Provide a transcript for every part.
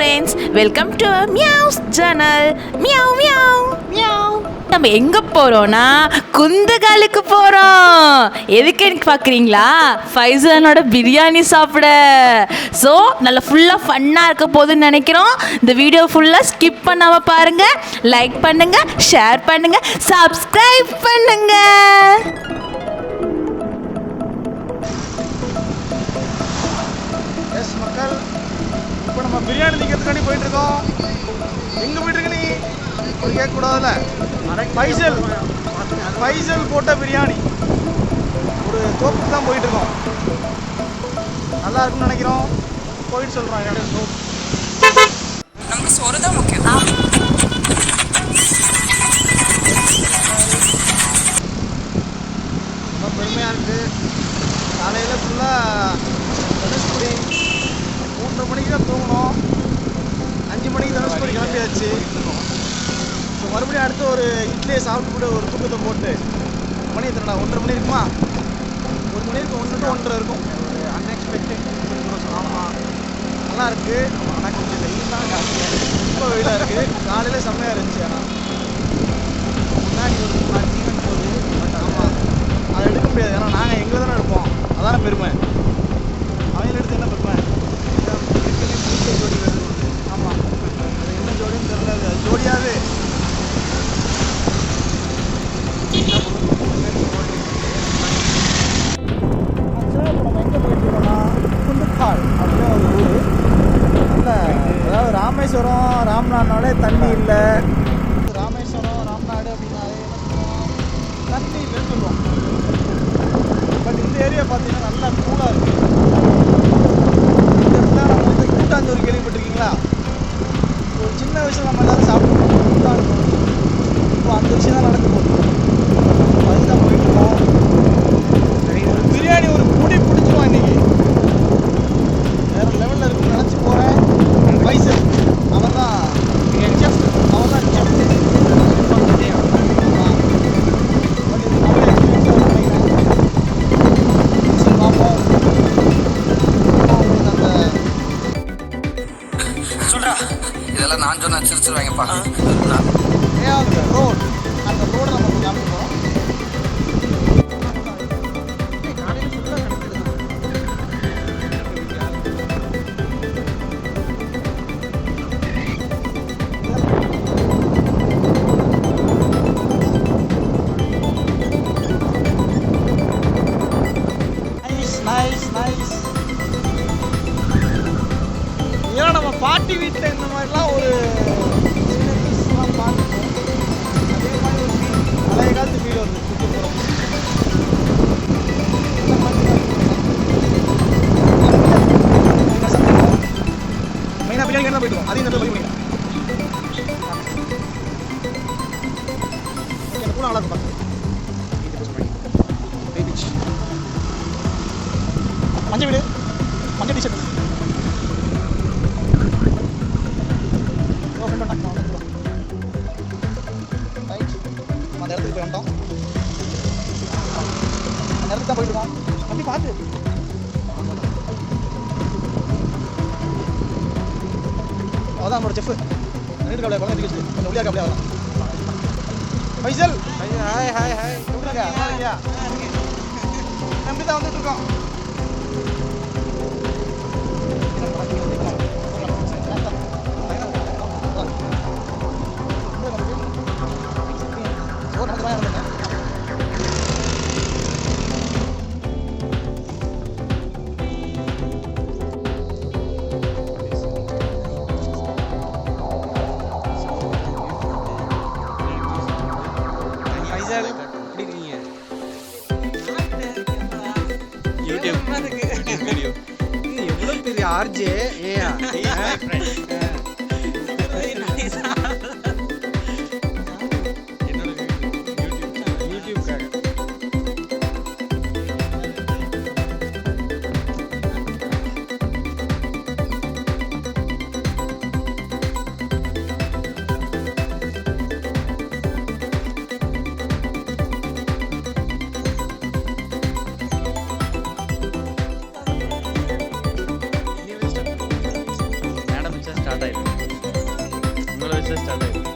friends, welcome to our Meow's channel. Meow meow meow. நம்ம எங்க போறோம்னா குந்தகாலுக்கு போறோம். எதுக்கு எனக்கு பாக்குறீங்களா? ஃபைசலனோட பிரியாணி சாப்பிட. ஸோ நல்ல ஃபுல்லா ஃபன்னா இருக்க போகுதுன்னு நினைக்கிறோம். இந்த வீடியோ ஃபுல்லா ஸ்கிப் பண்ணாம பாருங்க. லைக் பண்ணுங்க, ஷேர் பண்ணுங்க, சப்ஸ்கிரைப் பண்ணுங்க. எஸ் மக்கள், இப்போ நம்ம பிரியாணி திங்கிறதுக்காண்டி போயிட்டு இருக்கோம். எங்கே போயிட்டு இருக்க நீ? ஒரு கேட்கக்கூடாதுல்ல. ஃபைசல் போட்ட பிரியாணி ஒரு தோப்புக்கு தான் போயிட்டு இருக்கோம். நல்லா இருக்குன்னு நினைக்கிறோம். போயிட்டு சொல்கிறோம். நமக்கு சோறு தான் முக்கியம். ரொம்ப பெருமையாக இருக்குது. காலையில் ஃபுல்லாக தனுஷ்கோடி 3:30 மணிக்கு தான் தூங்கணும். 5 மணிக்கு தனுஷ்கோடி கிளம்பியாச்சு. ஸோ மறுபடியும் அடுத்து ஒரு இட்லியை சாப்பிட்டு ஒரு தூக்கத்தை போட்டு மணி எத்தனைடா? 1:30 மணி இருக்குமா? 1 மணி இருக்கும். 1 to 1:30 இருக்கும். ஒரு அன்எக்ஸ்பெக்டட். ஆமாம், நல்லா இருக்குது. ஆனால் கொஞ்சம் வெயில் தான் ஜாஸ்தியாக இருக்குது. ரொம்ப வெயிலாக இருக்குது. காலையில் செம்மையாக இருந்துச்சு. ஆனால் முன்னாடி ஒரு ஜீவன் போகுது. பட் ஆமாம், அதை எடுக்க முடியாது. ஏன்னா நாங்கள் எங்களை தானே எடுப்போம். அதான பெருமை. அவங்க எடுத்து என்ன பெருமை? ஜோடி வேணும். ஆமாம், அது என்ன ஜோடின்னு தெரியல. அது ஜோடியாகவே நம்ம எங்கே போயிட்டுருக்கோம்னா குந்துக்கால் அப்படியே ஒரு ஊர். நல்ல, அதாவது ராமேஸ்வரம் ராம்நாடுனாலே தண்ணி இல்லை. ராமேஸ்வரம் ராம்நாடு அப்படின்னாலே தண்ணி இல்லைன்னு சொல்லுவோம். பட் இந்த ஏரியா பார்த்தீங்கன்னா நல்லா கூலாக இருக்குது. இந்த இடத்துல நம்ம வந்து கூட்டாஞ்சோறு கேள்விப்பட்டிருக்கீங்களா? ஒரு சின்ன வயசில் நம்ம எல்லோரும் சாப்பிடுவோம் கூட்டாஞ்சோறு. இப்போ அந்த விஷயம் தான் நடக்க போகுது. அதுதான் போயிட்டுருக்கோம். பிரியாணி ஒரு முடி பிடிச்சிருவோம் இன்றைக்கி. வேறு லெவலில் இருக்குன்னு நினச்சி போகிறேன். ஃபைசல் அவன் தான் செஃப். அவன் தான் செஃப். இதெல்லாம் நான் சொன்ன சிரிச்சிருவாங்கப்பா. அந்த ரோடு நம்ம காமிக்க போகிறோம். நைஸ். ஏன்னா நம்ம பாட்டி வீட்டில் இந்த மாதிரிலாம் ஒரு சின்ன பீஸ்லாம் பார்த்துப்போம். அதே மாதிரி ஒரு ஃபீல், பழைய காலத்து ஃபீல் வருது. சுற்றுப்புறம் மெயினாக பிரியாணி தான் போயிட்டு அதையும் இந்த பதிவு பண்ணிக்கலாம். எனக்கு கூட நல்லா இருக்கும். மஞ்சள் வீடு, மஞ்சள் டிஷர்ட். அந்த இடத்துக்கு போய் வந்தோம். அந்த இடத்துக்கு தான் போயிட்டு இருக்கோம். அப்படி பார்த்து அவதான் நம்மளோட செஃப். ரெண்டு காலையில் குழந்தை வச்சு கொஞ்சம் ஒளியாக அப்படியே வரலாம். Faisal, hi hi hi. இல்லையா நம்பி தான் வந்துட்டு இருக்கோம். எவ்வளோ பெரிய ஆர்ஜே ஏன் ஸ்டார்ட் ஆயிடுச்சு. ஸ்டார்ட் ஆயிடுச்சு.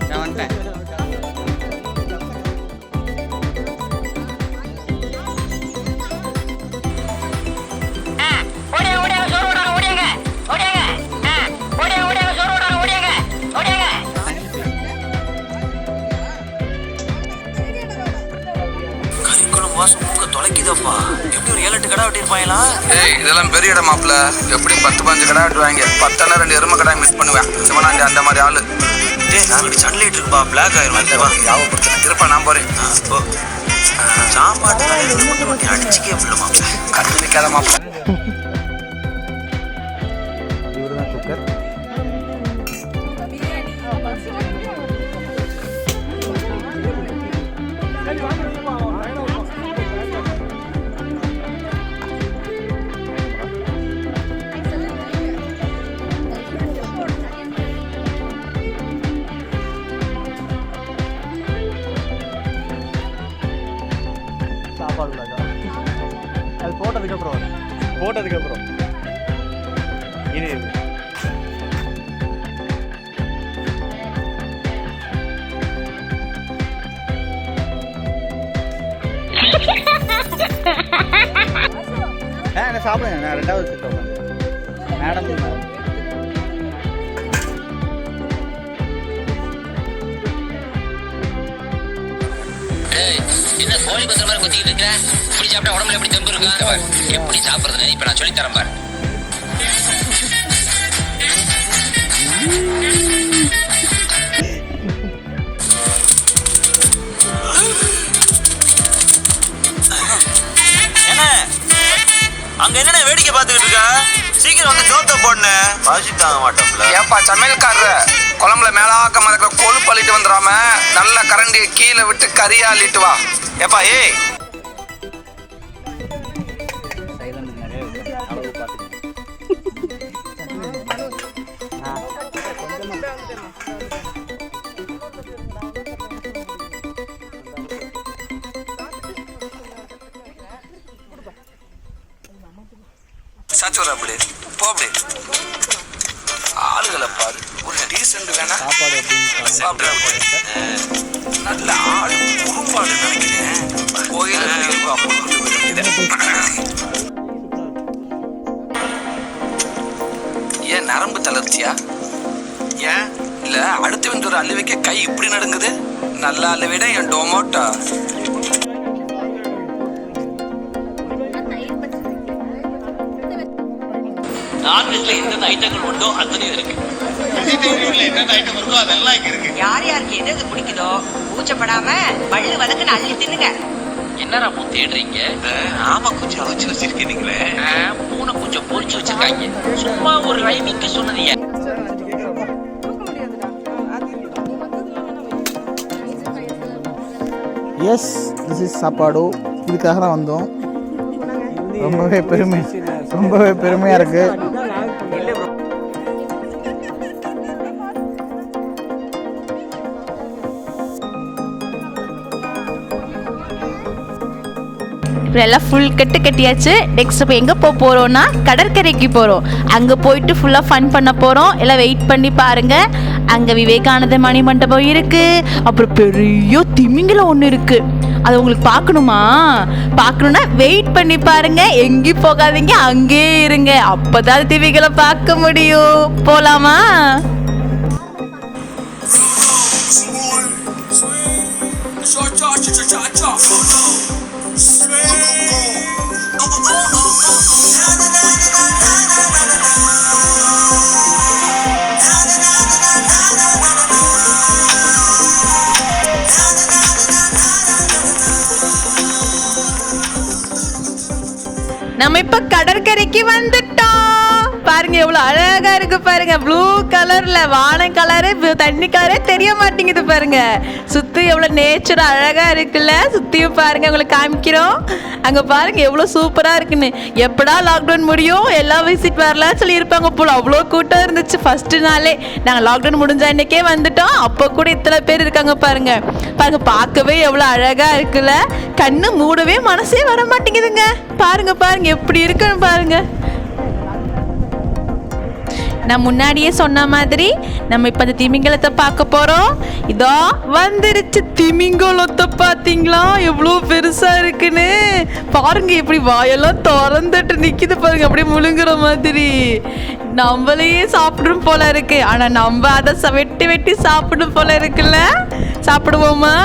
நான் வந்துட்டேன். தொலைக்குதப்பா. எப்படி ஒரு 7-8 கடை வெட்டிருப்பாங்களா? ஏய், இதெல்லாம் பெரிய இடம் மாப்ள. எப்படி 10-15 கடை வெட்டுவாங்க. 10 2 எருமை கடை மிஸ் பண்ணுவேன். சிவனாண்டி அந்த மாதிரி ஆளு. டேய், நாங்க சன்லைட் இருக்குப்பா. பிளாக் ஆயிரும். யாவப்படுத்த இருப்பா. நான் போறேன். போ. சாப்பாடு மட்டும் அடிச்சுக்கே புள்ள மாப்ள. கண்ணு நிக்காத மாப்ள. இவருதான் குக்கர். அது போட்டதுக்கப்புறம் இது என்ன சாப்பிடுங்க. நான் 2வது சீட் மேடம். என்ன கோழி பத்திர மாதிரி குத்திக்கிட்டு இருக்க? இப்படி சாப்பிட்டா உடம்புல எப்படி தெம்பு இருக்கா? எப்படி சாப்பிடுறதுன்னு இப்ப நான் சொல்லி தரேன் பாரு. என்ன அங்க என்ன வேடிக்கை பார்த்துக்கிட்டு இருக்க? சீக்கிரம் வந்து ஜோத்த போடனே வாசி தாங்க மாட்டோம்ல. ஏப்பா சமையல்காரர், குழம்புல மேலாக்க மறக்க கொழுப்பு அள்ளிட்டு வந்துடாம நல்ல கரண்டியை கீழே விட்டு கறியா அள்ளிட்டு வா. ஏப்பா ஏய், சைலண்ட் நிறைய இருக்கு. அளவு பார்த்துக்கணும். சாச்சோர அப்படி போ. அப்படி ஆளுகளை பாரு. ஒரு டீசென்ட் வேணா சாப்பாடு அப்படின்னு நல்ல ஆளு குறும்பாடு நினைக்கிறேன். கோயில ஏன் நரம்பு தளர்ச்சியா? ஏன் இல்ல அடுத்து வந்து ஒரு அள்ளி வைக்க கை இப்படி நடுங்குது. நல்ல அள்ளி விட என் டொமோட்டோ. நான்வெஜ்ல எந்தெந்த ஐட்டங்கள் உண்டோ அத்தனையும் இருக்கு. என்னென்ன ஐட்டம் இருக்கோ அதெல்லாம் இங்க இருக்கு. யார் யாருக்கு எது பிடிக்குதோ கூச்சப்படாம பள்ளு வதக்குன்னு அள்ளி தின்னுங்க. என்னடா பூ தேடுறீங்க? ஆமா கொஞ்சம் அவிச்சு வச்சிருக்கீங்களே. பூனை கொஞ்சம் பொரிச்சு வச்சிருக்காங்க. சும்மா ஒரு ரைமிங்க்கு சொன்னது. எஸ், திஸ் இஸ் சாப்பாடு. இதுக்காக தான் வந்தோம். ரொம்பவே பெருமையாக இருக்குது. இப்போ எல்லாம் ஃபுல் கட்டியாச்சு. நெக்ஸ்ட் இப்போ எங்கே போகிறோன்னா கடற்கரைக்கு போகிறோம். அங்கே போயிட்டு ஃபுல்லாக ஃபன் பண்ண போகிறோம். எல்லாம் வெயிட் பண்ணி பாருங்கள். அங்கே விவேகானந்த மணி மண்டபம் இருக்குது. அப்புறம் பெரிய திமிங்கலம் ஒன்று இருக்குது. அது உங்களுக்கு பார்க்கணுன்னா வெயிட் பண்ணி பாருங்க. எங்கேயும் போகாதீங்க, அங்கேயே இருங்க. அப்போதான் திமிங்கலம் பார்க்க முடியும். போகலாமா? நம்ம இப்ப கடற்கரைக்கு வந்துட்டோம். பாருங்க எவ்வளோ அழகா இருக்கு பாருங்க. ப்ளூ கலர்ல வானம் கலரு தண்ணி கலரே தெரிய மாட்டேங்குது பாருங்க. சுத்தி எவ்வளோ நேச்சர் அழகா இருக்குல்ல. சுத்தியும் பாருங்க உங்களுக்கு காமிக்கிறோம். அங்க பாருங்க எவ்வளோ சூப்பரா இருக்குன்னு. எப்படா லாக்டவுன் முடியும் எல்லாம் விசிட் வரலாம் சொல்லி இருப்பாங்க போல. அவ்வளோ கூட்டம் இருந்துச்சு ஃபர்ஸ்ட் நாளே. நாங்கள் லாக்டவுன் முடிஞ்ச அன்னைக்கே வந்துட்டோம். அப்போ கூட இத்தனை பேர் இருக்காங்க பாருங்க. பாருங்க பார்க்கவே எவ்வளோ அழகா இருக்குல்ல. கண்ணு மூடவே மனசே வர மாட்டேங்குதுங்க. பாருங்க பாருங்க எப்படி இருக்குன்னு பாருங்க. நான் முன்னாடியே சொன்ன மாதிரி நம்ம இப்போ அந்த திமிங்கலத்தை பார்க்க போகிறோம். இதோ வந்துருச்சு திமிங்கலத்தை. பார்த்தீங்களா எவ்வளோ பெருசாக இருக்குன்னு. பாருங்க எப்படி வாயெல்லாம் திறந்துட்டு நிற்கிது பாருங்க. அப்படியே முழுங்குற மாதிரி. நம்மளையே சாப்பிடும் போல இருக்கு. ஆனால் நம்ம அதை வெட்டி வெட்டி சாப்பிடும் போல இருக்குல்ல. சாப்பிடுவோமா?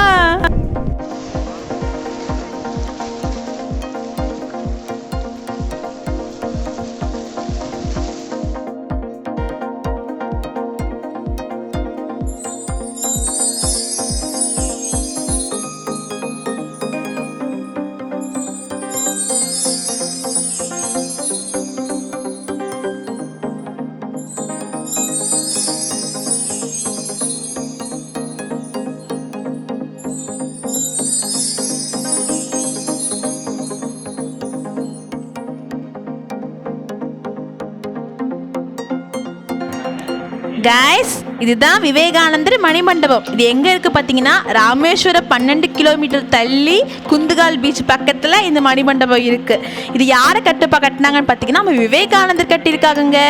கைஸ், இதுதான் விவேகானந்தர் மணிமண்டபம். இது எங்கே இருக்குது பார்த்தீங்கன்னா ராமேஸ்வரம் 12 கிலோமீட்டர் தள்ளி குந்துகால் பீச் பக்கத்தில் இந்த மணிமண்டபம் இருக்குது. இது யாரை கட்டினாங்கன்னு பார்த்தீங்கன்னா நம்ம விவேகானந்தர் கட்டியிருக்காங்க.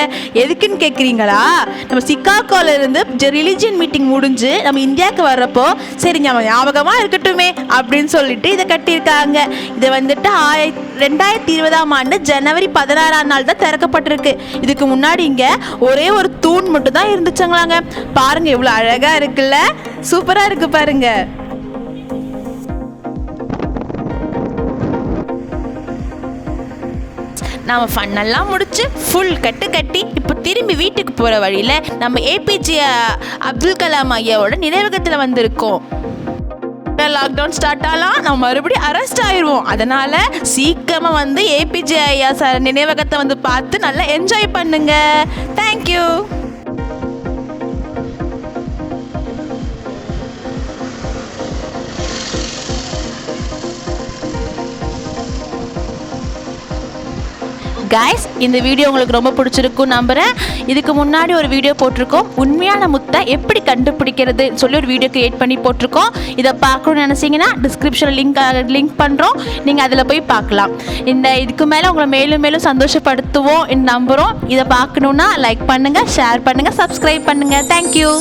எதுக்குன்னு கேட்குறீங்களா? நம்ம சிகாகோல இருந்து ரிலிஜியன் மீட்டிங் முடிஞ்சு நம்ம இந்தியாவுக்கு வர்றப்போ சரி நம்ம ஞாபகமாக இருக்கட்டுமே அப்படின்னு சொல்லிட்டு இதை கட்டியிருக்காங்க. இதை வந்துட்டு 2020 ஜனவரி 16 தான் திறக்கப்பட்டிருக்கு. இதுக்கு முன்னாடி இங்கே ஒரே ஒரு தூண் மட்டும் தான் இருந்துச்சுங்களாங்க. பாருங்க எவ்வளவு அழகா இருக்குல்ல. சூப்பரா இருக்கு பாருங்க. நாம ஃபன்னெல்லாம் முடிச்சு ஃபுல் கட்டி இப்போ திரும்பி வீட்டுக்கு போற வழியில நம்ம ஏபிஜே அப்துல் கலாம் ஐயாவோட நினைவகத்துல வந்திருக்கோம். லாக்டவுன் ஸ்டார்ட் ஆகலாம், நம்ம மறுபடியும் அரெஸ்ட் ஆயிடுவோம். அதனால சீக்கிரமா வந்து ஏபிஜே ஐயா சார் நினைவகத்தை வந்து பார்த்து நல்லா என்ஜாய் பண்ணுங்க. தேங்க்யூ. கைஸ், இந்த வீடியோ உங்களுக்கு ரொம்ப பிடிச்சிருக்கும் நம்புகிறேன். இதுக்கு முன்னாடி ஒரு வீடியோ போட்டிருக்கோம், உண்மையான முத்தை எப்படி கண்டுபிடிக்கிறது சொல்லி ஒரு வீடியோ கிரியேட் பண்ணி போட்டிருக்கோம். இதை பார்க்கணும்னு நினச்சிங்கன்னா டிஸ்கிரிப்ஷனில் லிங்க் பண்ணுறோம், நீங்கள் அதில் போய் பார்க்கலாம். இதுக்கு மேலே உங்களை மேலும் மேலும் சந்தோஷப்படுத்துவோம் நம்புகிறோம். இதை பார்க்கணுன்னா லைக் பண்ணுங்கள், ஷேர் பண்ணுங்கள், சப்ஸ்கிரைப் பண்ணுங்கள். தேங்க்யூ.